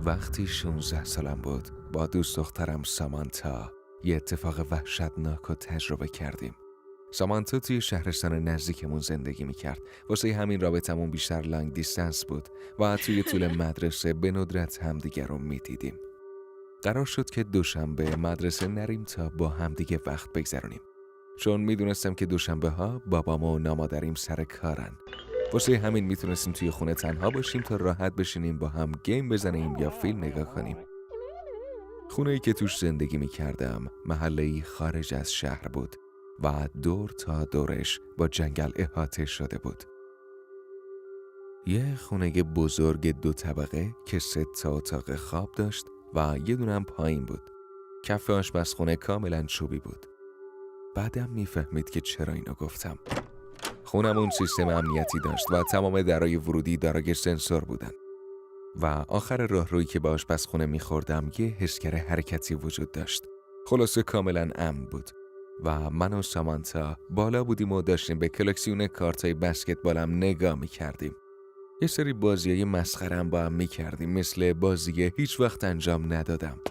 وقتی 16 سالم بود با دوست دخترم سامانتا یه اتفاق وحشتناک رو تجربه کردیم. سامانتا توی شهرستان نزدیکمون زندگی میکرد. واسه همین رابطمون بیشتر لانگ دیستنس بود و توی طول مدرسه به ندرت همدیگر رو میدیدیم. قرار شد که دوشنبه مدرسه نریم تا با همدیگه وقت بگذرونیم، چون میدونستم که دوشنبه ها بابام و نامادریم سر کارن. واسه همین میتونستیم توی خونه تنها باشیم تا راحت بشینیم با هم گیم بزنیم یا فیلم نگاه کنیم. خونه‌ای که توش زندگی میکردم محله‌ای خارج از شهر بود و دور تا دورش با جنگل احاطه شده بود. یه خونه بزرگ 2 طبقه که 3 تا اتاق خواب داشت و یه دونم پایین بود. کف آشپزخونه کاملا چوبی بود. بعدم میفهمید که چرا اینو گفتم. خونمون سیستم امنیتی داشت و تمام درای ورودی دارای سنسور بودن. و آخر راهرویی که به آشپزخونه میخوردم یه حسگر حرکتی وجود داشت. خلاصه کاملا امن بود. و من و سامانتا بالا بودیم و داشتیم به کلکسیون کارتای بسکتبالم نگاه میکردیم. یه سری بازیای مسخره هم با هم میکردیم، مثل بازی هیچ وقت انجام ندادم.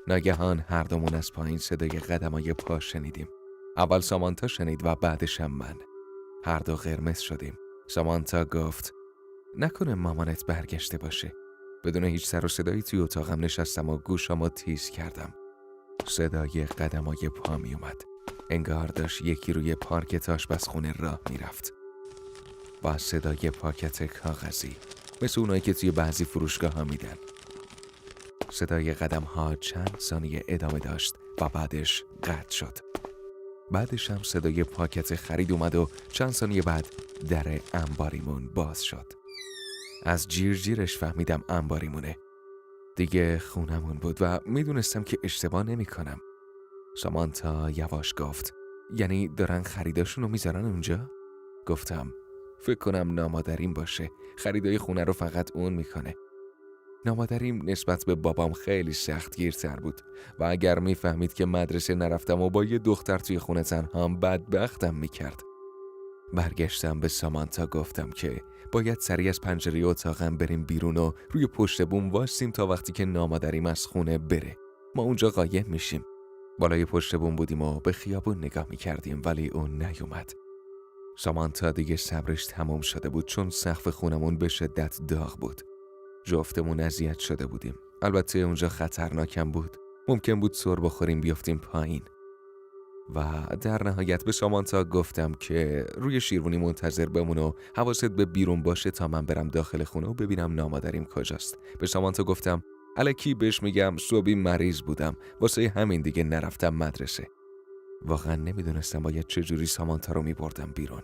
ناگهان هر دومون از پایین صدای قدمای پا شنیدیم. اول سامانتا شنید و بعدش هم من. هر دو قرمز شدیم. سامانتا گفت نکنه مامانت برگشته باشه. بدون هیچ سر و صدایی توی اتاقم نشستم و گوشامو تیز کردم. صدای قدمای پا می اومد. انگار داشت یکی روی پارکت آشپزخونه راه میرفت. با صدای پاکت کاغذی، مثل اونایی که توی بعضی فروشگاه ها میدن. صدای قدم ها چند ثانیه ادامه داشت و بعدش قطع شد. بعدش هم صدای پاکت خرید اومد و چند ثانیه بعد در انباریمون باز شد. از جیرجیرش فهمیدم انباریمونه. دیگه خونمون بود و میدونستم که اشتباه نمی کنم. سامانتا یواش گفت یعنی دارن خریداشونو میذارن اونجا؟ گفتم فکر کنم نامادریم باشه. خریدای خونه رو فقط اون میکنه. نامادریم نسبت به بابام خیلی سختگیرتر بود و اگر میفهمید که مدرسه نرفتم و با یه دختر توی خونه تنهام بدبختم میکرد. برگشتم به سامانتا گفتم که باید سریع از پنجره اتاقم بریم بیرون و روی پشت بوم واسیم تا وقتی که نامادریم از خونه بره. ما اونجا قایم میشیم. بالای پشت بوم بودیم و به خیابون نگاه میکردیم ولی اون نیومد. سامانتا دیگه صبرش تمام شده بود چون سقف خونمون به شدت داغ بود. جفتمون اذیت شده بودیم. البته اونجا خطرناکم بود. ممکن بود سر بخوریم بیافتیم پایین. و در نهایت به سامانتا گفتم که روی شیروانی منتظر بمون و حواست به بیرون باشه تا من برم داخل خونه و ببینم نامادریم کجاست. به سامانتا گفتم الکی بهش میگم صبحی مریض بودم، واسه همین دیگه نرفتم مدرسه. واقعا نمیدونستم باید چجوری سامانتا رو میبردم بیرون.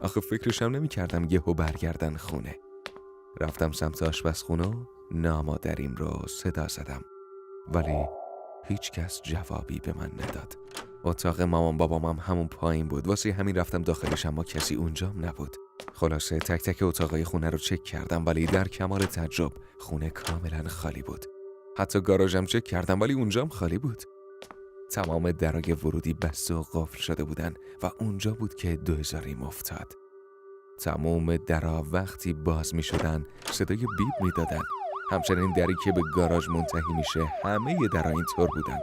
آخه فکرشم نمیکردم یهو برگردن خونه. رفتم سمت آشپزخونه و نامادریم رو صدا زدم ولی هیچ کس جوابی به من نداد. اتاق مامان بابام هم همون پایین بود، واسه همین رفتم داخلش اما کسی اونجام نبود. خلاصه تک تک اتاقای خونه رو چک کردم ولی در کمال تعجب خونه کاملا خالی بود. حتی گاراژم چک کردم ولی اونجام خالی بود. تمام درای ورودی بسته و قفل شده بودن و اونجا بود که 2000 افتاد. تمام درا وقتی باز می شدن صدای بیب می دادن. همچنین دری که به گاراژ منتهی میشه همه درا اینطور بودن.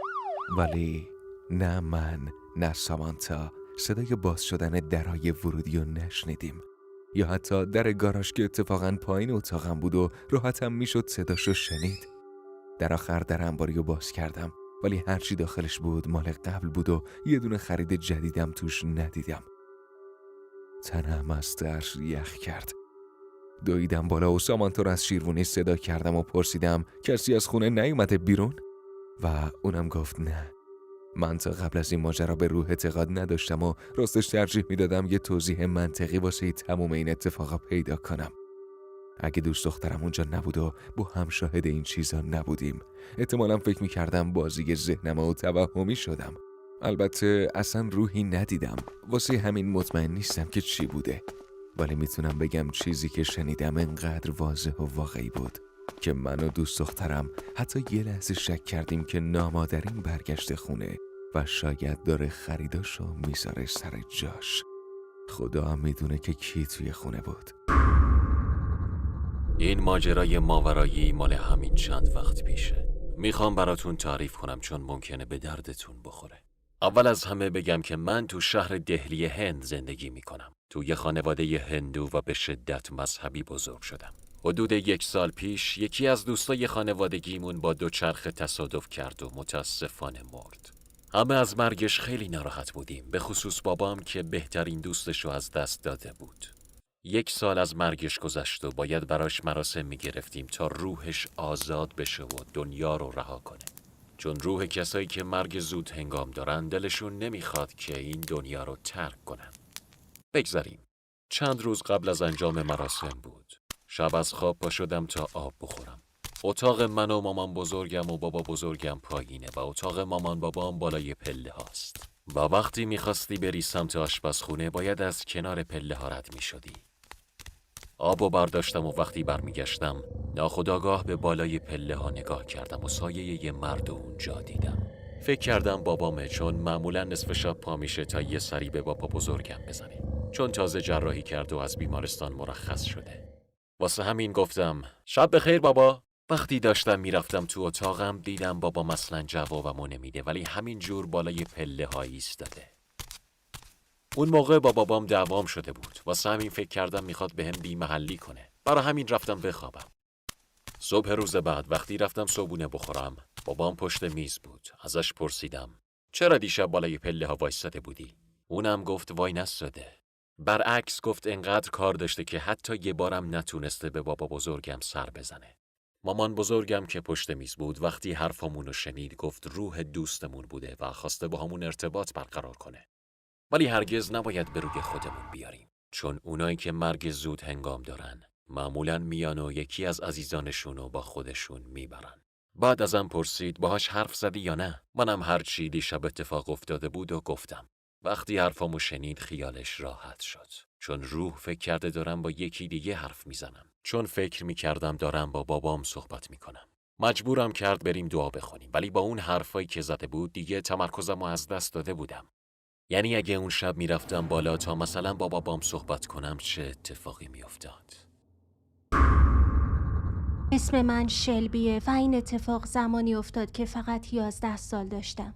ولی نه من نه سامانتا صدای باز شدن درای ورودی رو نشنیدیم. یا حتی در گاراژ که اتفاقا پایین اتاقم بود و راحتم میشد صداشو شنید. در آخر در انباری رو باز کردم ولی هرچی داخلش بود مال قبل بود و یه دونه خرید جدیدم توش ندیدم. تنم از ترس یخ کرد. دویدم بالا و سامانتا رو از شیروانی صدا کردم و پرسیدم کسی از خونه نیومده بیرون؟ و اونم گفت نه. من تا قبل از این ماجرا به روح اعتقاد نداشتم و راستش ترجیح میدادم یه توضیح منطقی واسه تموم این اتفاقا پیدا کنم. اگه دوست دخترم اونجا نبود و با هم شاهد این چیزا نبودیم احتمالاً فکر میکردم بازی ذهنم و توهمی شدم. البته اصلا روحی ندیدم، واسه همین مطمئن نیستم که چی بوده. ولی میتونم بگم چیزی که شنیدم انقدر واضح و واقعی بود که من و دوست دخترم حتی یه لحظه شک کردیم که نامادریم برگشته خونه و شاید داره خریداشو میذاره سر جاش. خدا میدونه که کی توی خونه بود. این ماجرای ماورایی مال همین چند وقت پیشه. میخوام براتون تعریف کنم چون ممکنه به دردتون بخوره. اول از همه بگم که من تو شهر دهلی هند زندگی میکنم. تو یه خانواده هندو و به شدت مذهبی بزرگ شدم. حدود 1 سال پیش یکی از دوستای خانوادگیمون با دوچرخه تصادف کرد و متاسفانه مرد. همه از مرگش خیلی ناراحت بودیم، به خصوص بابام که بهترین دوستش رو از دست داده بود. 1 سال از مرگش گذشت و باید براش مراسم میگرفتیم تا روحش آزاد بشه و دنیا رو رها کنه. چون روح کسایی که مرگ زود هنگام دارن دلشون نمیخواد که این دنیا رو ترک کنن. بگذاریم. چند روز قبل از انجام مراسم بود. شب از خواب پا شدم تا آب بخورم. اتاق من و مامان بزرگم و بابا بزرگم پایینه و اتاق مامان بابام بالای پله هاست. و وقتی میخواستی بری سمت آشپزخونه باید از کنار پله ها رد میشدی. آبو برداشتم و وقتی برمیگشتم ناخودآگاه به بالای پله ها نگاه کردم و سایه یه مرد اونجا دیدم. فکر کردم بابامه، چون معمولا نصف شب پا میشه تا یه سری به بابا بزرگم بزنه، چون تازه جراحی کرد و از بیمارستان مرخص شده. واسه همین گفتم شب بخیر بابا. وقتی داشتم میرفتم تو اتاقم دیدم بابا مثلا جوابمو نمیده، ولی همین جور بالای پله ها ایستاده. اون موقع با بابام دعوام شده بود، واسه همین فکر کردم میخواد بهم بی محلی کنه. برای همین رفتم بخوابم. صبح روز بعد وقتی رفتم صبحونه بخورم، بابام پشت میز بود. ازش پرسیدم چرا دیشب بالای پله ها وایستاده بودی؟ اونم گفت وای نستاده. برعکس گفت انقدر کار داشته که حتی یه بارم نتونسته به بابا بزرگم سر بزنه. مامان بزرگم که پشت میز بود وقتی حرفمونو شنید گفت روح دوستمون بوده و خواسته با همون ارتباط برقرار کنه. ولی هرگز نباید به روی خودمون بیاریم، چون اونایی که مرگ زود هنگام دارن معمولاً میان و یکی از عزیزانشونو با خودشون میبرن. بعد ازم پرسید باهاش حرف زدی یا نه؟ منم هر چی دیشب اتفاق افتاده بود و گفتم. وقتی حرفامو شنید خیالش راحت شد، چون روح فکر کرده دارم با یکی دیگه حرف میزنم، چون فکر میکردم دارم با بابام صحبت میکنم. مجبورم کرد بریم دعا بخونیم، ولی با اون حرفایی که زده بود دیگه تمرکزمو از دست داده بودم. یعنی اگه اون شب میرفتم بالا تا مثلا با بابام صحبت کنم چه اتفاقی میافتاد؟ اسم من شلبیه و این اتفاق زمانی افتاد که فقط 11 سال داشتم.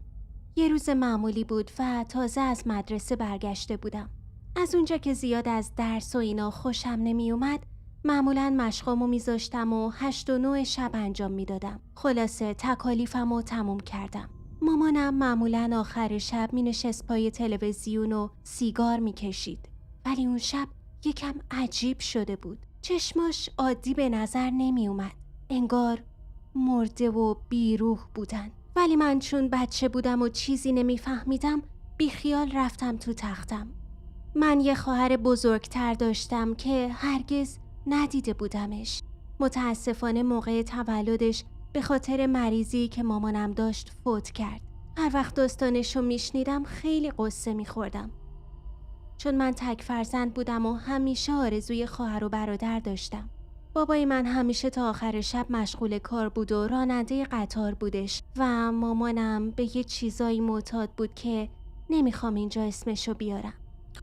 یه روز معمولی بود و تازه از مدرسه برگشته بودم. از اونجا که زیاد از درس و اینا خوشم نمی اومد، معمولاً مشقامو میذاشتم و 8 و 9 شب انجام میدادم. خلاصه تکالیفمو تموم کردم. مامانم معمولاً آخر شب می نشست پای تلویزیون و سیگار می کشید. ولی اون شب یکم عجیب شده بود. چشماش عادی به نظر نمی اومد. انگار مرده و بیروح بودن. ولی من چون بچه بودم و چیزی نمیفهمیدم بیخیال رفتم تو تختم. من یه خواهر بزرگتر داشتم که هرگز ندیده بودمش. متاسفانه موقع تولدش به خاطر مریضی که مامانم داشت فوت کرد. هر وقت داستانشو میشنیدم خیلی قصه میخوردم. چون من تک فرزند بودم و همیشه آرزوی خواهر و برادر داشتم. بابای من همیشه تا آخر شب مشغول کار بود و راننده قطار بودش و مامانم به یه چیزایی معتاد بود که نمیخوام اینجا اسمشو بیارم.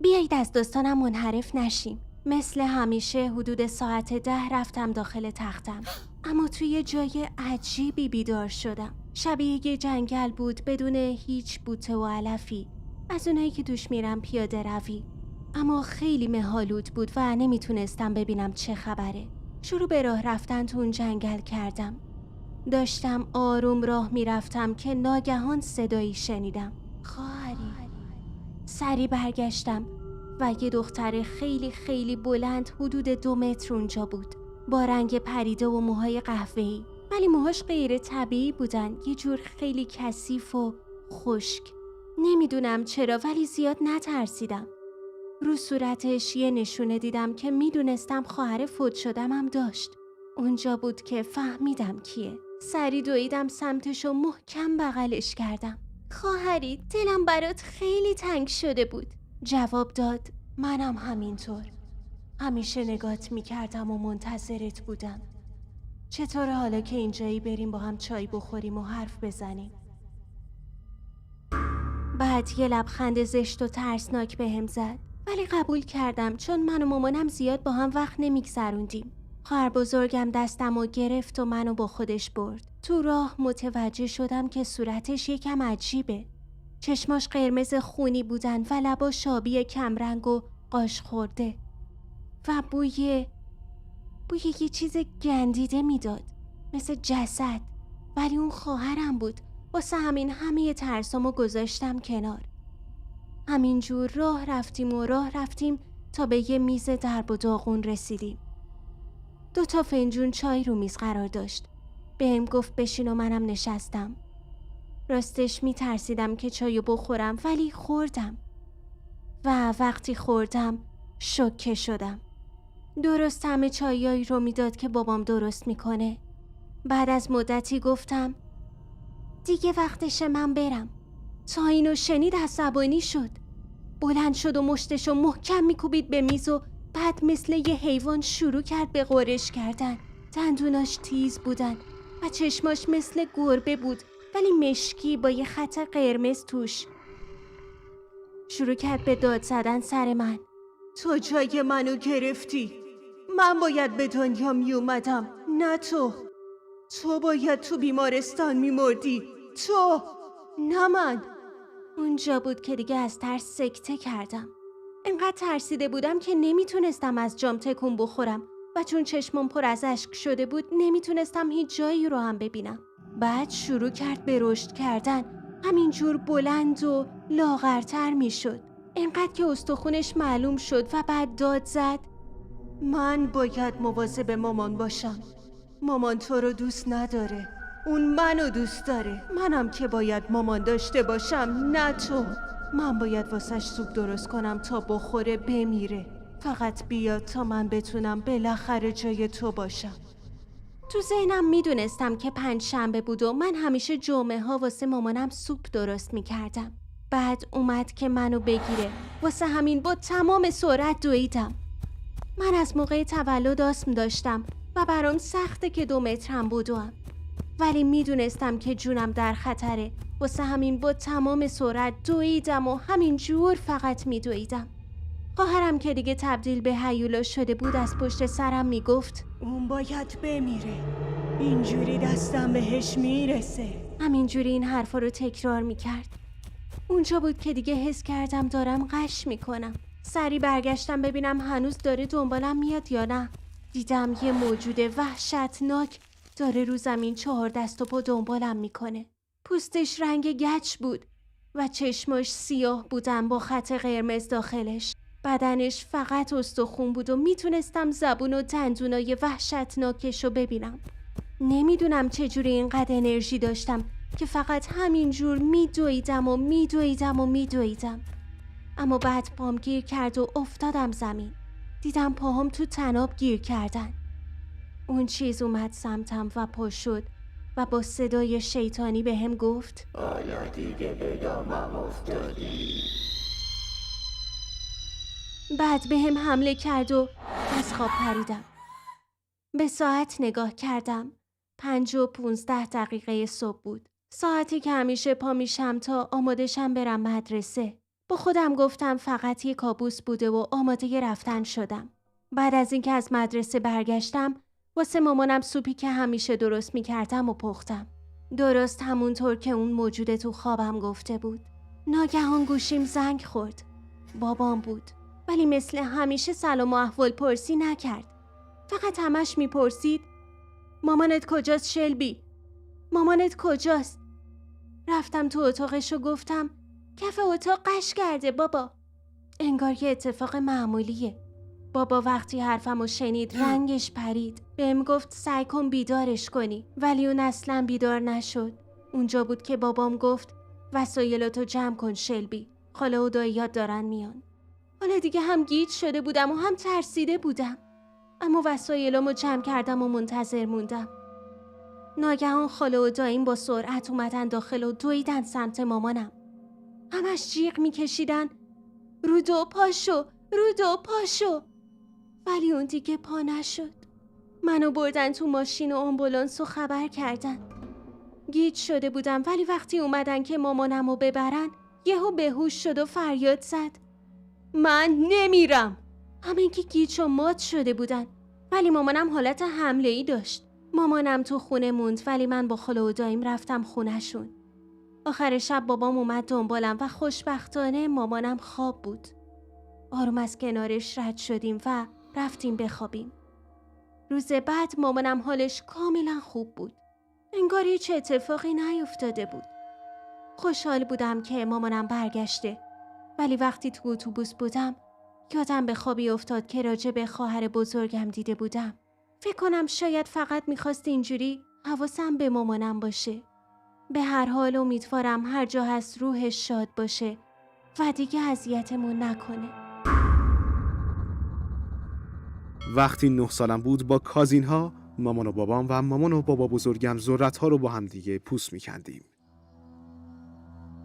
بیایید از داستانم منحرف نشیم. مثل همیشه حدود ساعت 10 رفتم داخل تختم، اما توی یه جای عجیبی بیدار شدم. شبیه یه جنگل بود بدون هیچ بوته و علفی، از اونایی که توش میرم پیاده روی. اما خیلی مه‌آلود بود و نمیتونستم ببینم چه خبره. شروع به راه رفتن تو اون جنگل کردم. داشتم آروم راه میرفتم که ناگهان صدایی شنیدم. خواهری. سری برگشتم و یه دختر خیلی خیلی بلند حدود 2 متر اونجا بود، با رنگ پریده و موهای قهوه‌ای، ولی موهاش غیر طبیعی بودن، یه جور خیلی کثیف و خشک. نمیدونم چرا ولی زیاد نترسیدم. رو صورتش یه نشونه دیدم که میدونستم خواهر فوت شدمم داشت. اونجا بود که فهمیدم کیه. سری دویدم سمتش و محکم بغلش کردم. خواهری، دلم برات خیلی تنگ شده بود. جواب داد منم همینطور. همیشه نگات میکردم و منتظرت بودم. چطوره حالا که اینجایی بریم با هم چای بخوریم و حرف بزنیم؟ بعد یه لبخند زشت و ترسناک بهم زد، ولی قبول کردم چون من و مامانم زیاد با هم وقت نمیگذروندیم. خواهر بزرگم دستمو گرفت و منو با خودش برد. تو راه متوجه شدم که صورتش یکم عجیبه. چشماش قرمز خونی بودن و لباش آبی کمرنگ و قاش خورده و بوی یه چیز گندیده میداد، مثل جسد. ولی اون خواهرم بود. واسه همین همه ترسامو گذاشتم کنار. همینجور راه رفتیم تا به یه میز درب و داغون رسیدیم. 2 فنجون چای رو میز قرار داشت. بهم گفت بشین و منم نشستم. راستش میترسیدم که چایو بخورم، ولی خوردم و وقتی خوردم شوکه شدم. درست همه چایایی رو میداد که بابام درست میکنه. بعد از مدتی گفتم دیگه وقتشه من برم. تا اینو شنید عصبانی شد. بلند شد و مشتشو محکم میکوبید به میز و بعد مثل یه حیوان شروع کرد به غرش کردن. دندوناش تیز بودن و چشماش مثل گربه بود، ولی مشکی با یه خط قرمز توش. شروع کرد به داد زدن سر من. تو جای منو گرفتی. من باید به دنیا می اومدم، نه تو. تو باید تو بیمارستان می مردی. تو، نه من. اونجا بود که دیگه از ترس سکته کردم. انقدر ترسیده بودم که نمیتونستم از جام تکون بخورم و چون چشمم پر از اشک شده بود نمیتونستم هیچ جایی رو هم ببینم. بعد شروع کرد به رشد کردن. همینجور بلند و لاغرتر میشد. انقدر که استخونش معلوم شد و بعد داد زد من باید مواظب مامان باشم. مامان تو رو دوست نداره. اون منو دوست داره. منم که باید مامان داشته باشم، نه تو. من باید واسش سوپ درست کنم تا بخوره بمیره. فقط بیاد تا من بتونم بالاخره جای تو باشم. تو ذهنم میدونستم که 5 شنبه بود و من همیشه جمعه ها واسه مامانم سوپ درست میکردم. بعد اومد که منو بگیره. واسه همین با تمام سرعت دویدم. من از موقع تولد آسم داشتم و برام سخته که 2 مترم بدوم. ولی میدونستم که جونم در خطره. واسه همین با تمام سرعت دویدم و همین جور فقط میدویدم. خواهرم که دیگه تبدیل به هیولا شده بود از پشت سرم میگفت اون باید بمیره. اینجوری دستم بهش میرسه. همینجوری این حرفا رو تکرار میکرد. اونجا بود که دیگه حس کردم دارم غش میکنم. سری برگشتم ببینم هنوز داره دنبالم میاد یا نه. دیدم یه موجود وحشتناک داره رو زمین 4 دست و پا دنبالم میکنه. پوستش رنگ گچ بود و چشماش سیاه بودن با خط قرمز داخلش. بدنش فقط استخون بود و میتونستم زبون و دندونای وحشتناکشو ببینم. نمیدونم چجوری اینقدر انرژی داشتم که فقط همینجور میدویدم. اما بعد پام گیر کرد و افتادم زمین. دیدم پاهم تو طناب گیر کردن. اون چیز اومد سمتم و پا شد و با صدای شیطانی به هم گفت آیا دیگه به دامم افتادی؟ بعد به هم حمله کرد و از خواب پریدم. به ساعت نگاه کردم. 5:15 صبح بود. ساعتی که همیشه پا میشم تا آماده‌شم برم مدرسه. با خودم گفتم فقط یه کابوس بوده و آماده رفتن شدم. بعد از اینکه از مدرسه برگشتم واسه مامانم سوپی که همیشه درست میکردم و پختم. درست همونطور که اون موجود تو خوابم گفته بود. ناگهان گوشیم زنگ خورد. بابام بود. ولی مثل همیشه سلام و احوال پرسی نکرد. فقط همش میپرسید مامانت کجاست شلبی؟ مامانت کجاست؟ رفتم تو اتاقش و گفتم کف اتاق قش کرده بابا. انگار یه اتفاق معمولیه. بابا وقتی حرفمو شنید رنگش پرید. بهم گفت سعی کن بیدارش کنی، ولی اون اصلا بیدار نشد. اونجا بود که بابام گفت وسایلاتو جمع کن شلبی، خاله و داییات دارن میان. حالا دیگه هم گیج شده بودم و هم ترسیده بودم، اما وسایلامو جمع کردم و منتظر موندم. ناگهان خاله و داییم با سرعت اومدن داخل و دویدن سمت مامانم. همش جیغ میکشیدن رودو پاشو. ولی اون دیگه پا نشد. منو بردن تو ماشین و آمبولانس و خبر کردن. گیج شده بودم، ولی وقتی اومدن که مامانمو ببرن یهو بیهوش شد و فریاد زد من نمیرم. همه که گیج و مات شده بودن. ولی مامانم حالت حمله‌ای داشت. مامانم تو خونه موند ولی من با خاله و داییم رفتم خونه‌شون. آخر شب بابام اومد دنبالم و خوشبختانه مامانم خواب بود. آروم از کنارش رد شدیم و رفتیم بخوابیم. روز بعد مامانم حالش کاملا خوب بود. انگار هیچ اتفاقی نیفتاده بود. خوشحال بودم که مامانم برگشته. ولی وقتی تو اتوبوس بودم یادم به خوابی افتاد که راجع به خواهر بزرگم دیده بودم. فکر کنم شاید فقط میخواست اینجوری حواسم به مامانم باشه. به هر حال امیدوارم هر جا هست روحش شاد باشه و دیگه اذیتمون نکنه. وقتی 9 سالم بود با کازین‌ها، مامان و بابام و مامان و بابا بزرگم ذرت‌ها رو با هم دیگه پوست می‌کندیم.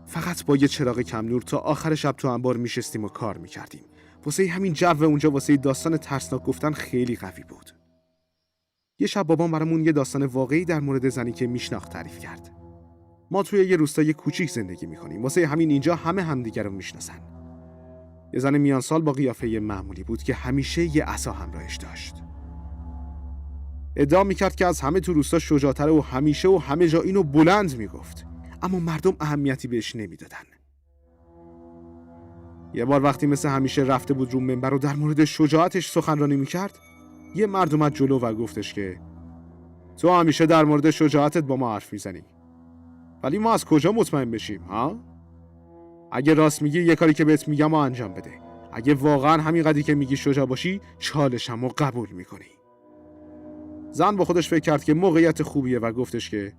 فقط با یه چراغ کم نور تا آخر شب تو انبار میشستیم و کار می‌کردیم. واسه همین جو اونجا واسه داستان ترسناک گفتن خیلی قوی بود. یه شب بابام برامون یه داستان واقعی در مورد زنی که میشناخت تعریف کرد. ما توی یه روستای کوچیک زندگی می‌کنیم. واسه همین اینجا همه همدیگه رو میشناسن. یه زن میان سال با قیافه معمولی بود که همیشه یه عصا همراهش داشت. ادعا میکرد که از همه تو روستا شجاع‌تره و همیشه و همه جا اینو بلند میگفت، اما مردم اهمیتی بهش نمیدادن. یه بار وقتی مثل همیشه رفته بود رو منبر و در مورد شجاعتش سخنرانی میکرد، یه مرد اومد جلو و گفتش که تو همیشه در مورد شجاعتت با ما حرف میزنی، ولی ما از کجا مطمئن بشیم ها؟ اگه راست میگی یه کاری که بهت میگم و انجام بده. اگه واقعا همین قدری که میگی شجاع باشی چالشمو قبول میکنی. زن با خودش فکر کرد که موقعیت خوبیه و گفتش که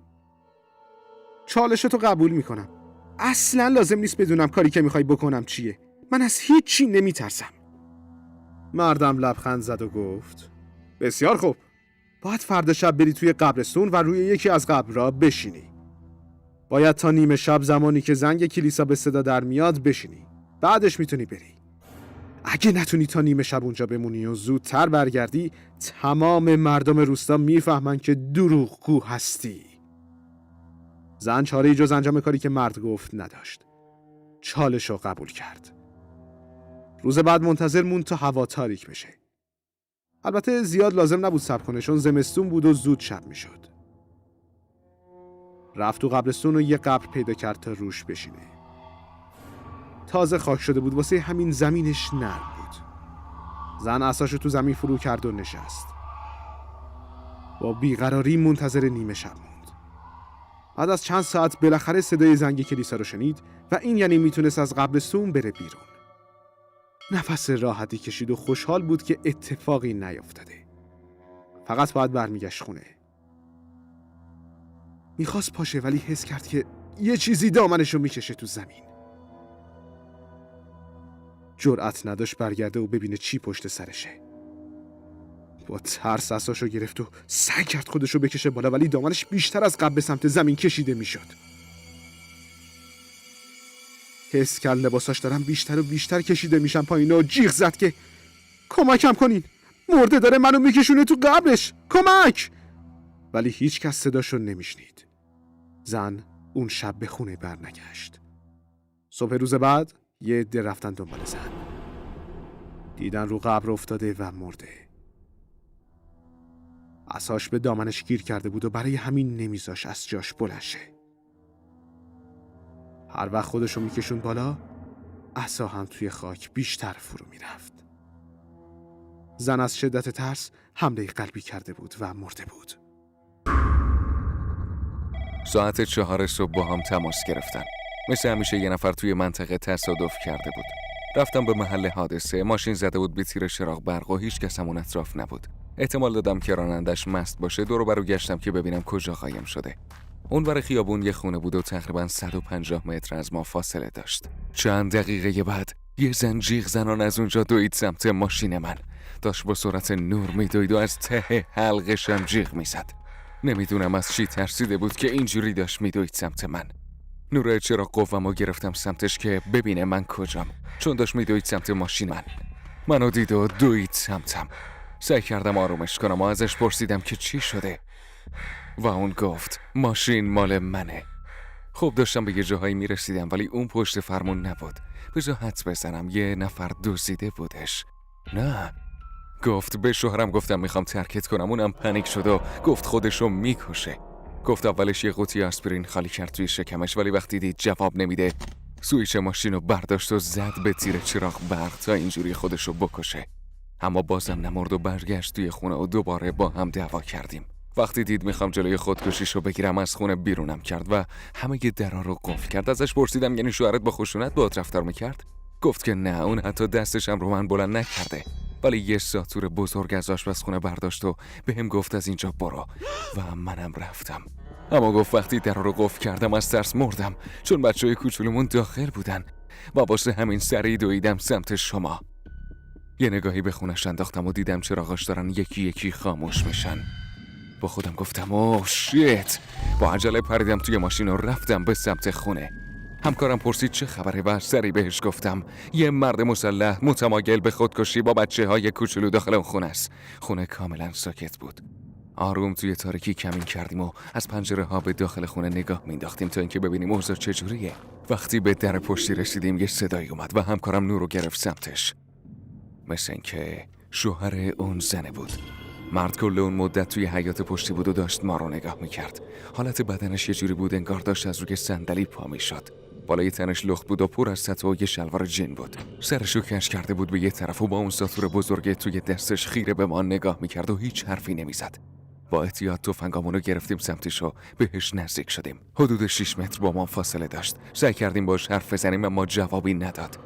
چالشتو قبول میکنم. اصلا لازم نیست بدونم کاری که میخوای بکنم چیه. من از هیچ چی نمیترسم. مردم لبخند زد و گفت بسیار خوب. باید فردا شب بری توی قبرستون و روی یکی از قبرها بشینی. باید تا نیمه شب زمانی که زنگ کلیسا به صدا در میاد بشینی. بعدش میتونی بری. اگه نتونی تا نیمه شب اونجا بمونی و زودتر برگردی، تمام مردم روستا میفهمن که دروغگو هستی. زن چاره‌ای جز انجام کاری که مرد گفت نداشت. چالشو قبول کرد. روز بعد منتظر موند تا هوا تاریک بشه. البته زیاد لازم نبود صبر کنه چون زمستون بود و زود شب میشد. رفت تو قبرستون و یه قبر پیدا کرد تا روش بشینه. تازه خاک شده بود واسه همین زمینش نرم بود. زن عصاشو تو زمین فرو کرد و نشست. با بیقراری منتظر نیمه شب موند. بعد از چند ساعت بالاخره صدای زنگ کلیسا رو شنید و این یعنی میتونست از قبرستون بره بیرون. نفس راحتی کشید و خوشحال بود که اتفاقی نیفتاده. فقط باید برمیگشت خونه. میخواست پاشه ولی حس کرد که یه چیزی دامنشو میکشه تو زمین. جرأت نداشت برگرده و ببینه چی پشت سرشه. با ترس عصاشو گرفت و سعی کرد خودشو بکشه بالا ولی دامنش بیشتر از قبل به سمت زمین کشیده میشد. حس کرد لباساش دارن بیشتر و بیشتر کشیده میشن پایین و جیغ زد که کمکم کنین، مرده داره منو میکشونه تو قبرش، کمک! ولی هیچ کس صداشو نمیشنید. زن اون شب به خونه برنگشت. صبح روز بعد یه عده رفتن دنبال زن. دیدن رو قبر افتاده و مرده. عصاش به دامنش گیر کرده بود و برای همین نمیذاش از جاش بلند شه. هر وقت خودشو میکشون بالا، عصا هم توی خاک بیشتر فرو میرفت. زن از شدت ترس حمله قلبی کرده بود و مرده بود. ساعت 4 صبح با هم تماس گرفتن. مثل همیشه یه نفر توی منطقه تصادف کرده بود. رفتم به محل حادثه. ماشین زده بود به تیر چراغ برق و هیچ کس همون اطراف نبود. احتمال دادم که رانندش مست باشه. دور و برو گشتم که ببینم کجا قایم شده. اونور خیابون یه خونه بود و تقریباً 150 متر از ما فاصله داشت. چند دقیقه بعد یه زن جیغ زنان از اونجا دوید سمت ماشین من. داشت با سرعت نور میدوید و از ته حلقشم جیغ میزد. نمیدونم از چی ترسیده بود که اینجوری داشت میدوید سمت من. نور چراغ قوامو گرفتم سمتش که ببینه من کجام، چون داشت میدوید سمت ماشین من. منو دید و دوید سمتم. سعی کردم آرومش کنم و ازش پرسیدم که چی شده و اون گفت ماشین مال منه. خب داشتم به یه جاهایی میرسیدم ولی اون پشت فرمون نبود. بذار حدس بزنم یه نفر دزدیده بودش. نه، گفت به شوهرم گفتم میخوام ترکت کنم، اونم پنیک شد و گفت خودشو میکشه. گفت اولش یه قوطی آسپرین خالی کرد توی شکمش، ولی وقتی دید جواب نمیده سویچ ماشین رو برداشت و زد به تیر چراغ برق تا اینجوری خودشو بکشه. اما بازم نمرد و برگشت توی خونه و دوباره با هم دعوا کردیم. وقتی دید میخوام جلوی خودکشیشو بگیرم از خونه بیرونم کرد و همه درا رو قفل کرد. ازش پرسیدم یعنی شوهرت با خشونت باهات رفتار میکرد؟ گفت که نه، اون حتی دستش هم رو من بلند نکرده، ولی یه ساتور بزرگ از آشپزخونه برداشت و بهم گفت از اینجا برو و منم رفتم. اما گفت وقتی درا رو قفل کردم از ترس مردم، چون بچه‌های کوچولومون داخل بودن و واسه همین سریع دویدم سمت شما. یه نگاهی به خونش انداختم و دیدم چراغاش دارن یکی یکی خاموش میشن. با خودم گفتم اوه شیت. با عجله پریدم توی ماشین و رفتم به سمت خونه. همکارم پرسید چه خبره و سریع بهش گفتم یه مرد مسلح متمایل به خودکشی با بچه‌های کوچولو داخل اون خونه است. خونه کاملا ساکت بود. آروم توی تاریکی کمین کردیم و از پنجره‌ها به داخل خونه نگاه مینداختیم تا اینکه ببینیم اوضاع چجوریه. وقتی به در پشتی رسیدیم یه صدایی اومد و همکارم نورو گرفت سمتش. مثل اینکه شوهر اون زنه بود. مرد کل اون مدت توی حیاط پشتی بود و داشت ما رو نگاه میکرد. حالت بدنش یه جوری بود انگار داشت از روی صندلی پا میشد. بالای تنش لخت بود و پر از تتو و یه شلوار جین بود. سرشو کش کرده بود به یه طرف و با اون ساتور بزرگ توی دستش خیره به ما نگاه میکرد و هیچ حرفی نمیزد. با احتیاط تفنگامونو گرفتیم سمتش و بهش نزدیک شدیم. حدود 6 متر با ما فاصله داشت. سعی کردیم باش حرف بزنیم اما جوابی نداد.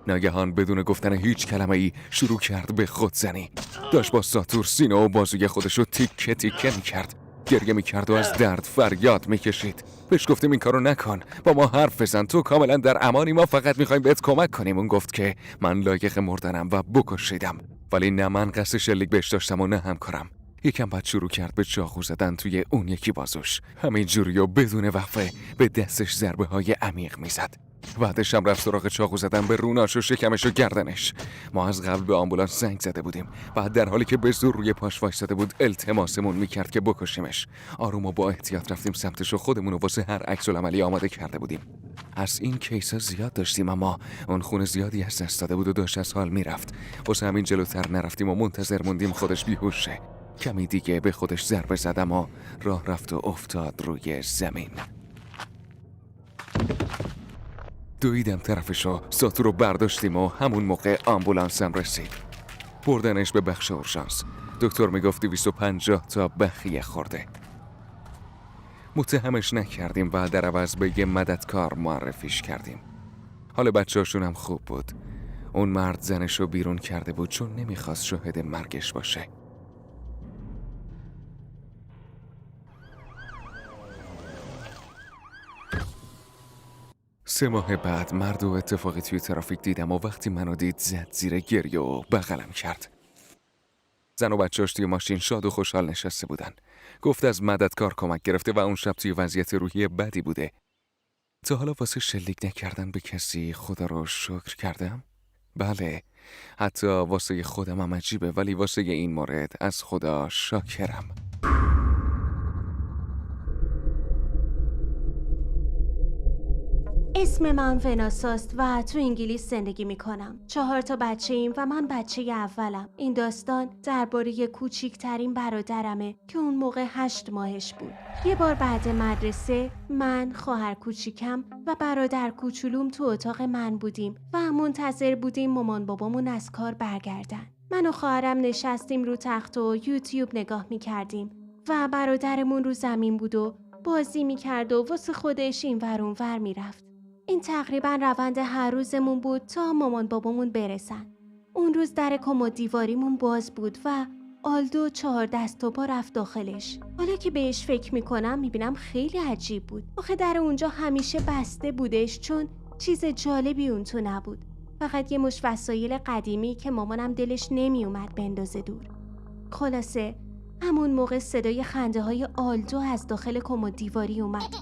ناگهان بدون گفتن هیچ کلمه‌ای شروع کرد به خودزنی. داشت با ساتور سینه و بازوی خودشو تیکه تیکه می‌کرد. گریه می‌کرد و از درد فریاد می‌کشید. بهش گفتیم این کارو نکن، با ما حرف بزن، تو کاملا در امانی، ما فقط می‌خوایم بهت کمک کنیم. اون گفت که من لایق مردنم و بکشیدم. ولی نه من قصد شلیک بهش داشتم و نه همکارم. یکم بعد شروع کرد به چاقو زدن توی اون یکی بازوش. همین جوری و بدون وقفه به دستش ضربه‌های عمیق می‌زد. بعدش هم رفت سراغ چاقو زدن به روناش و شکمش و گردنش. ما از قبل به آمبولانس زنگ زده بودیم. بعد در حالی که به زور روی پاش وایساده بود التماسمون میکرد که بکشیمش. آروم و با احتیاط رفتیم سمتش و خودمون رو واسه هر عکس‌العملی آماده کرده بودیم. از این کیسا زیاد داشتیم اما اون خون زیادی از دست داده بود و داشت از حال میرفت. واسه همین جلوتر نرفتیم و منتظر موندیم خودش بیهوش شه. کمی دیگه به خودش ضربه زد اما راه رفت و افتاد روی زمین. دویدم طرفشو، ساتور رو برداشتیم و همون موقع آمبولانس هم رسید. بردنش به بخش اورژانس. دکتر میگفت 250 تا بخیه خورده. متهمش نکردیم و در عوض به یه مددکار معرفیش کردیم. حال بچه‌هاشون هم خوب بود. اون مرد زنشو بیرون کرده بود چون نمیخواست شاهد مرگش باشه. سه ماه بعد مرد و اتفاقی توی ترافیک دیدم و وقتی منو دید زد زیر گریه و بغلم کرد. زن و بچه‌اش توی ماشین شاد و خوشحال نشسته بودن. گفت از مددکار کمک گرفته و اون شب توی وضعیت روحی بدی بوده. تا حالا واسه شلیک نکردن به کسی خدا رو شکر کردم؟ بله، حتی واسه خودم هم عجیبه ولی واسه این مورد از خدا شاکرم. اسم من وناساست و تو انگلیس زندگی میکنم. 4 تا بچه ایم و من بچه اولم. این داستان درباره کوچیکترین برادرمه که اون موقع 8 ماهش بود. یه بار بعد مدرسه من، خواهر کوچیکم و برادر کوچولوم تو اتاق من بودیم و منتظر بودیم مامان بابامون از کار برگردن. من و خواهرم نشستیم رو تخت و یوتیوب نگاه میکردیم و برادرمون رو زمین بود و بازی میکرد و واسه خودش این ور اون ور میرفت. این تقریبا روند هر روزمون بود تا مامان بابامون برسن. اون روز در کمد دیواریمون باز بود و آلدو 4 دست و پا رفت داخلش. حالا که بهش فکر میکنم میبینم خیلی عجیب بود. آخه در اونجا همیشه بسته بودش چون چیز جالبی اون تو نبود. فقط یه مش وسایل قدیمی که مامانم دلش نمیومد بندازه دور. خلاصه همون موقع صدای خنده های آلدو از داخل کمد دیواری اومد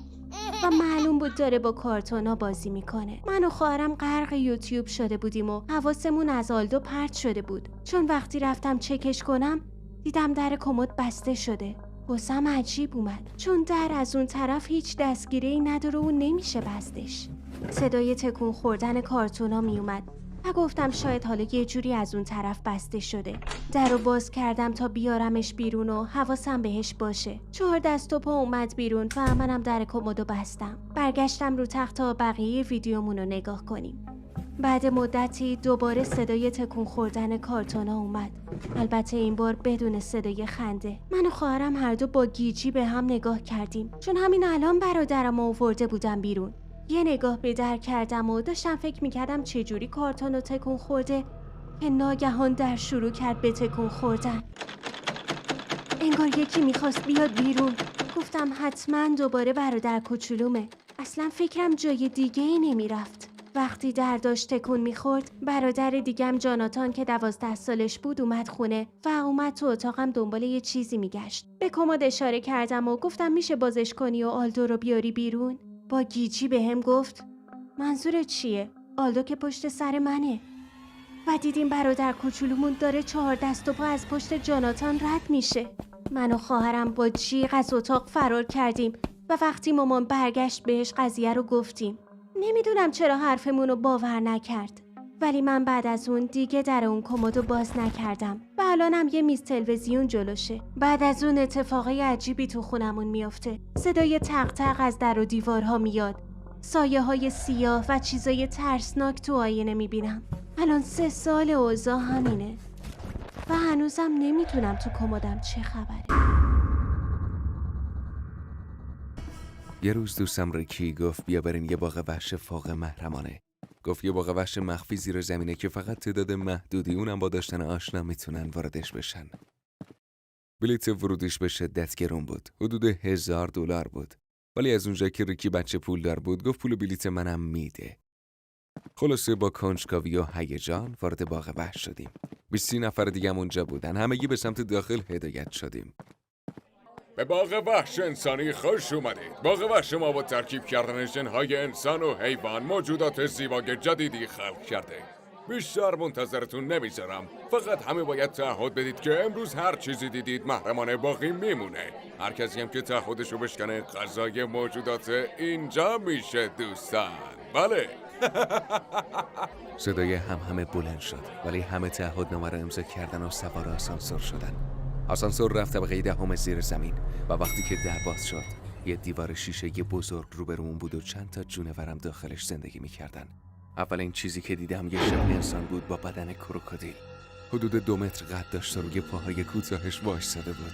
و معلوم بود داره با کارتونا بازی میکنه. من و خواهرم غرق یوتیوب شده بودیم و حواسمون از آلدو پرت شده بود چون وقتی رفتم چکش کنم دیدم در کمد بسته شده. واسم عجیب اومد چون در از اون طرف هیچ دستگیره‌ای نداره و نمیشه بستش. صدای تکون خوردن کارتونا میومد و گفتم شاید حالا یه جوری از اون طرف بسته شده. در رو باز کردم تا بیارمش بیرون و حواسم بهش باشه. 4 دست و پا اومد بیرون و منم در کمدو بستم. برگشتم رو تخت تا بقیه ویدیومون رو نگاه کنیم. بعد مدتی دوباره صدای تکون خوردن کارتونا اومد. البته این بار بدون صدای خنده. من و خواهرم هر دو با گیجی به هم نگاه کردیم، چون همین الان برادرم آورده بودم بیرون. یه نگاه به در کردم و داشتم فکر میکردم چجوری کارتون رو تکون خورده که ناگهان در شروع کرد به تکون خوردن. انگار یکی میخواست بیاد بیرون. گفتم حتما دوباره برادر کوچولومه. اصلا فکرم جای دیگه ای نمیرفت. وقتی در داشت تکون میخورد، برادر دیگم جاناتان که 12 سالش بود اومد خونه و اومد تو اتاقم دنبال یه چیزی میگشت. به کمد اشاره کردم و گفتم میشه بازش کنی و آلدو رو بیاری بیرون؟ با گیجی به هم گفت منظورت چیه؟ آلدو که پشت سر منه. و دیدیم برادر کوچولومون داره 4 دست و پا از پشت جاناتان رد میشه. من و خواهرم با جیغ از اتاق فرار کردیم و وقتی مامان برگشت بهش قضیه رو گفتیم. نمیدونم چرا حرفمون رو باور نکرد، ولی من بعد از اون دیگه در اون کمدو باز نکردم و الانم یه میز تلویزیون جلوشه. بعد از اون اتفاقای عجیبی تو خونمون میافته. صدای تق تق از در و دیوارها میاد. سایه های سیاه و چیزای ترسناک تو آینه میبینم. الان 3 سال اوضاع همینه و هنوزم نمیتونم تو کمدم چه خبره. یه روز دوستم ریکی گفت بیا بریم یه باغ وحش فوق محرمانه. گفت یه باغ وحش مخفی زیر زمینه که فقط تعداد محدودی اونم با داشتن آشنا میتونن واردش بشن. بلیت ورودیش به شدت گرون بود. حدود $1000 بود. ولی از اونجا که ریکی بچه پولدار بود گفت پول بلیت منم میده. خلاصه با کنجکاوی و هیجان وارد باغ وحش شدیم. 20 نفر دیگه هم اونجا بودن. همگی به سمت داخل هدایت شدیم. به باغ وحش انسانی خوش اومدید. باغ وحش ما با ترکیب کردن ژن‌های انسان و حیوان موجودات زیبای جدیدی خلق کرده. بیشتر منتظرتون نمیذارم. فقط همه باید تعهد بدید که امروز هر چیزی دیدید محرمانه باقی میمونه. هر کسی هم که تعهدشو بشکنه غذای موجودات اینجا میشه دوستان. بله. صدای همه بلند شد، ولی همه تعهدنامه رو امضا کردن و سوار آسانسور شدن. آسانسور رفت طبقه 10 زیر زمین و وقتی که در باز شد یه دیوار شیشه بزرگ روبرومون بود و چند تا جونورم داخلش زندگی میکردن. اولین چیزی که دیدم یه شبه انسان بود با بدن کروکودیل. حدود 2 متر قد داشت و روی پاهای کوتاهش وایساده بود.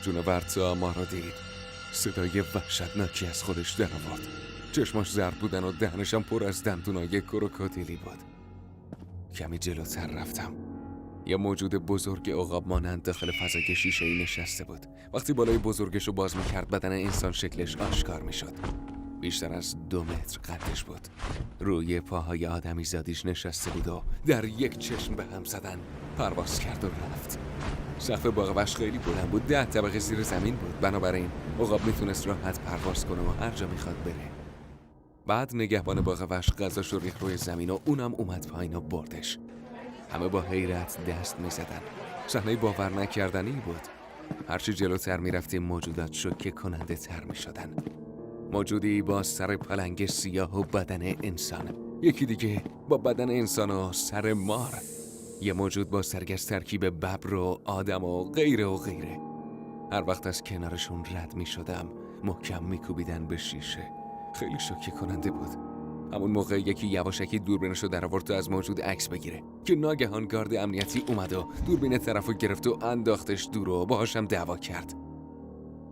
جونور تا ما رو دید. صدای وحشتناکی از خودش در آورد. چشماش زرد بودن و دهنشم پر از دندونای کروکودیلی بود. کمی جلوتر رفتم. یه موجود بزرگ عقاب مانند داخل فضای شیشه‌ای نشسته بود. وقتی بالای بزرگش رو باز می‌کرد بدن انسان شکلش آشکار می‌شد. بیشتر از 2 متر قدش بود. روی پاهای آدمی زادیش نشسته بود و در یک چشم به هم زدن پرواز کرد و رفت. سقف باغ وحش خیلی بلند بود. 10 طبقه زیر زمین بود. بنابراین عقاب میتونست راحت پرواز کنه و هر جا میخواد بره. بعد نگهبان باغ وحش غذاش رو ریخت روی زمین و اونم اومد پایین و بردش. همه با حیرت دست میزدن. صحنه باور نکردنی بود. هرچی جلوتر میرفتیم موجودات شوکه کننده تر میشدن. موجودی با سر پلنگ سیاه و بدن انسان. یکی دیگه با بدن انسان و سر مار. یه موجود با سرگز ترکیب ببر و آدم و غیره و غیره. هر وقت از کنارشون رد میشدم محکم میکوبیدن به شیشه. خیلی شوکه کننده بود. همون موقع یکی یواشکی دوربینشو در آورد تا از موجود عکس بگیره که ناگهان گارد امنیتی اومد و دوربین طرفو گرفت و انداختش دور و باهاشم دعوا کرد.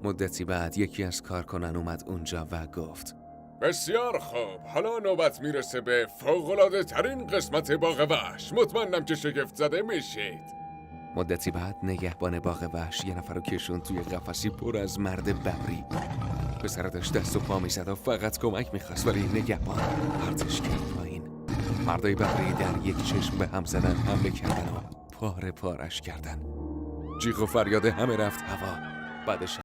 مدتی بعد یکی از کارکنان اومد اونجا و گفت بسیار خوب. حالا نوبت میرسه به فوق‌العاده ترین قسمت باغ وحش. مطمئنم که شگفت زده میشید. مدتی بعد نگهبان باغ وحش یه نفر رو کشون توی قفسی پر از مرد ببری. پسر داشت دست و پا میزد و فقط کمک میخواست، ولی نگهبان پرتش کرد پایین. مردای ببری در یک چشم به هم زدن، حمله کردن و پاره پارش کردن. جیغ و فریاد همه رفت هوا. بعدش